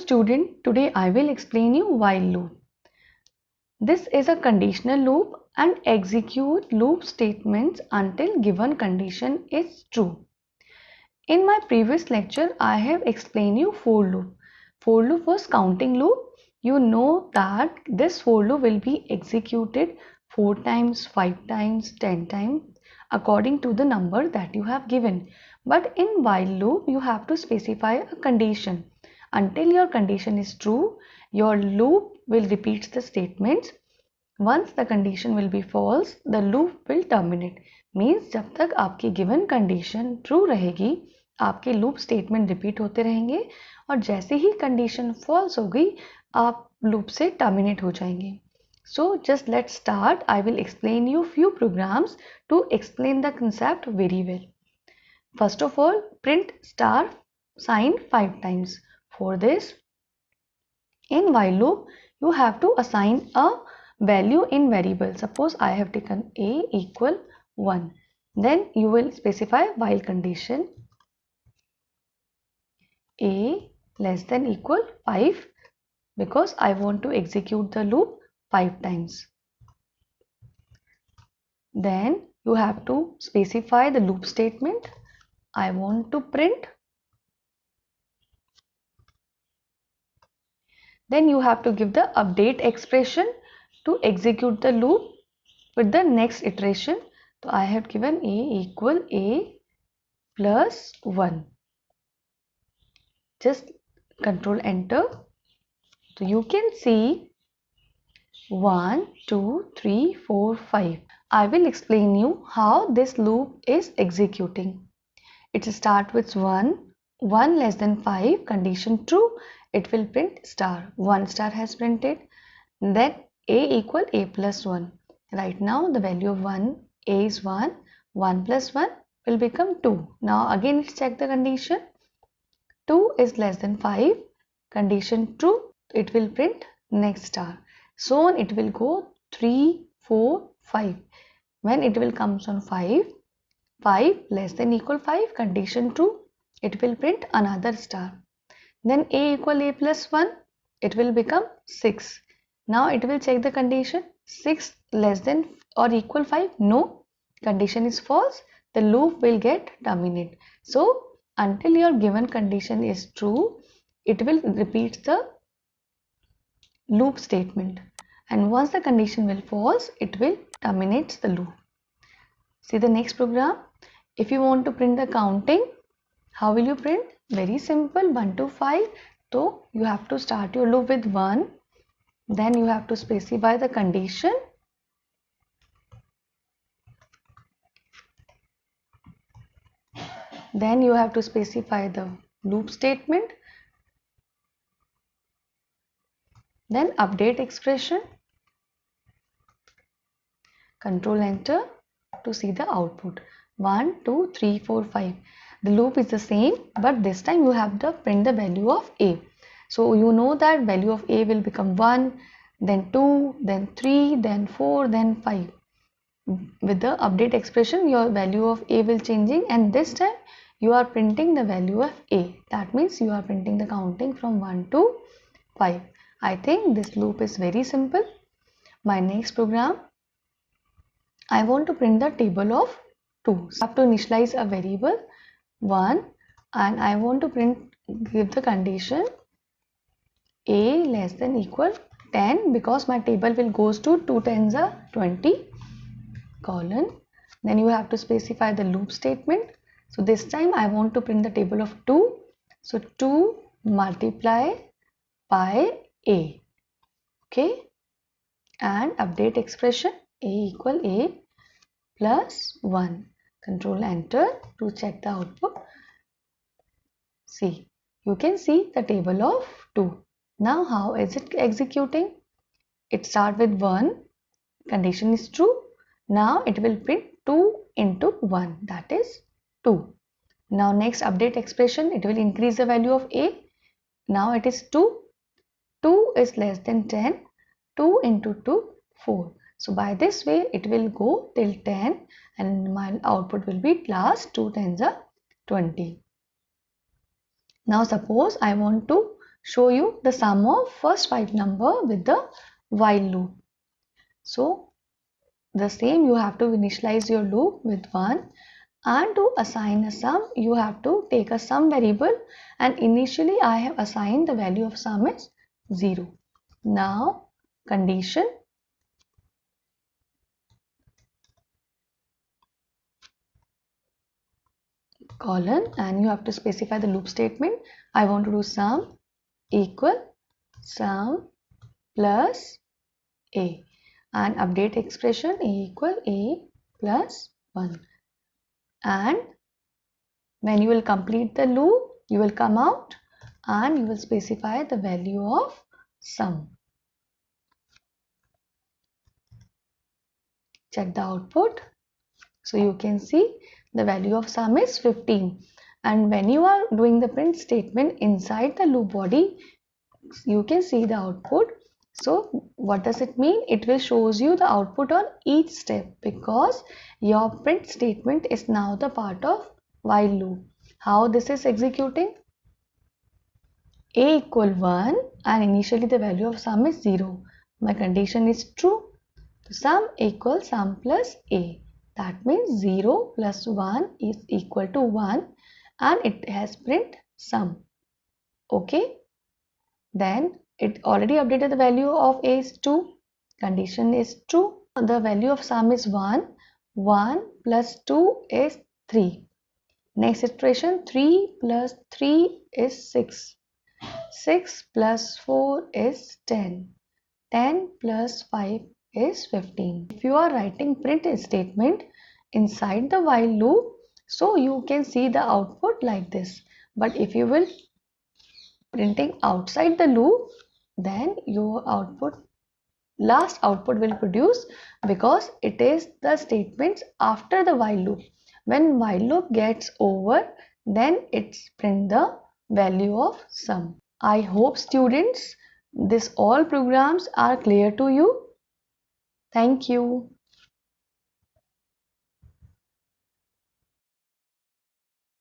student, today I will explain you while loop. This is a conditional loop and execute loop statements until given condition is true. In my previous lecture, I have explained you for loop. For loop was counting loop. You know that this for loop will be executed 4 times, 5 times, 10 times according to the number that you have given. But in while loop, you have to specify a condition. Until your condition is true, your loop will repeat the statements. Once the condition will be false, the loop will terminate. Means जब तक आपकी given condition true रहेगी, आपके loop statement repeat होते रहेंगे और जैसे ही condition false हो गई, आप loop से terminate हो जाएंगे. So just let's start. I will explain you few programs to explain the concept very well. First of all, print star sign 5 times. For this, in while loop, you have to assign a value in variable. Suppose I have taken a equal 1. Then you will specify while condition a less than equal 5 because I want to execute the loop 5 times. Then you have to specify the loop statement. I want to print. Then you have to give the update expression to execute the loop with the next iteration. So I have given a equal a plus 1. Just control enter. So you can see 1, 2, 3, 4, 5. I will explain you how this loop is executing. It starts with 1 less than 5, condition true, it will print star. 1 star has printed. Then a equal a plus 1. Right now the value of 1, a is 1, 1 plus 1 will become 2. Now again let's check the condition. 2 is less than 5, condition true, it will print next star. So on it will go 3, 4, 5. When it will comes on 5 less than equal 5, condition true, it will print another star. Then a equal a plus 1, it will become 6. Now it will check the condition, 6 less than or equal 5, no, condition is false, the loop will get terminated. So until your given condition is true, it will repeat the loop statement, and once the condition will false, it will terminate the loop. See the next program. If you want to print the counting, how will you print? Very simple, 1 to 5. So you have to start your loop with 1. Then you have to specify the condition. Then you have to specify the loop statement. Then update expression. Control enter to see the output. 1, 2, 3, 4, 5. The loop is the same, but this time you have to print the value of a. So you know that value of a will become 1, then 2, then 3, then 4, then 5. With the update expression, your value of a will changing, and this time you are printing the value of a. That means you are printing the counting from 1 to 5. I think this loop is very simple. My next program, I want to print the table of 2. So I have to initialize a variable 1 and I want to give the condition a less than equal 10 because my table will goes to 2 tens are 20 colon. Then you have to specify the loop statement. So this time I want to print the table of 2. So 2 multiply by a. Okay, and update expression a equal a plus 1. Control enter to check the output. See, you can see the table of 2. Now how is it executing? It starts with 1, condition is true. Now it will print 2 into 1, that is 2. Now next update expression, it will increase the value of a. Now it is 2. 2 is less than 10. 2 into 2, 4. So by this way it will go till 10 and my output will be last 2 tens are 20. Now suppose I want to show you the sum of first 5 number with the while loop. So the same, you have to initialize your loop with 1, and to assign a sum you have to take a sum variable, and initially I have assigned the value of sum is 0. Now condition colon, and you have to specify the loop statement. I want to do sum equal sum plus a, and update expression a equal a plus 1, and when you will complete the loop you will come out and you will specify the value of sum. Check the output. So you can see the value of sum is 15, and when you are doing the print statement inside the loop body you can see the output. So what does it mean? It will shows you the output on each step because your print statement is now the part of while loop. How this is executing? A equal 1 and initially the value of sum is 0. My condition is true. So sum equals sum plus a. That means 0 plus 1 is equal to 1 and it has print sum. Okay. Then it already updated the value of a is 2. Condition is true. The value of sum is 1. 1 plus 2 is 3. Next iteration, 3 plus 3 is 6. 6 plus 4 is 10. 10 plus 5 is 15. If you are writing print statement inside the while loop, so you can see the output like this. But if you will printing outside the loop, then your last output will produce, because it is the statements after the while loop. When while loop gets over, then it's print the value of sum. I hope students this all programs are clear to you. Thank you.